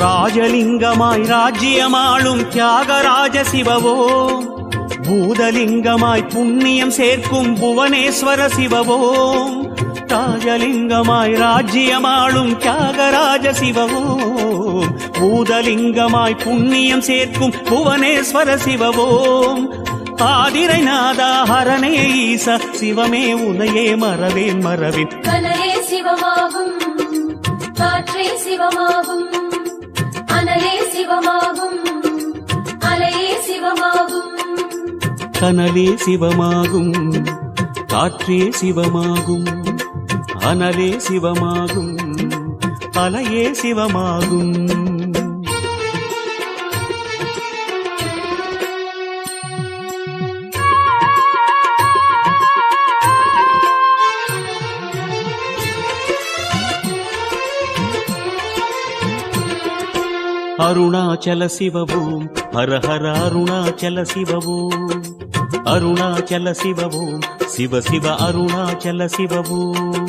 ராஜலிங்கமாய் ராஜ்யமாளும் தியாகராஜ சிவவோம், பூதலிங்கமாய் புண்ணியம் சேர்க்கும் புவனேஸ்வர சிவவோம். ராஜலிங்கமாய் ராஜ்யமாளும் தியாகராஜ சிவவோம், பூதலிங்கமாய் புண்ணியம் சேர்க்கும் புவனேஸ்வர சிவவோம். ஆதிரைநாதா ஹரனே ஈச சிவமே உனையே மறவேன் மறவேன். கனலே சிவமாகும் காற்றே சிவமாகும், அனலே சிவமாகும் அலையே சிவமாகும். கனலே சிவமாகும் காற்றே சிவமாகும், அனலே சிவமாகும் அலையே சிவமாகும். அருணாச்சல சிவவோம் ஹர ஹர அருணாச்சல சிவவோம், அருணாச்சல சிவவோம் சிவ சிவ அருணாச்சல சிவவோம்.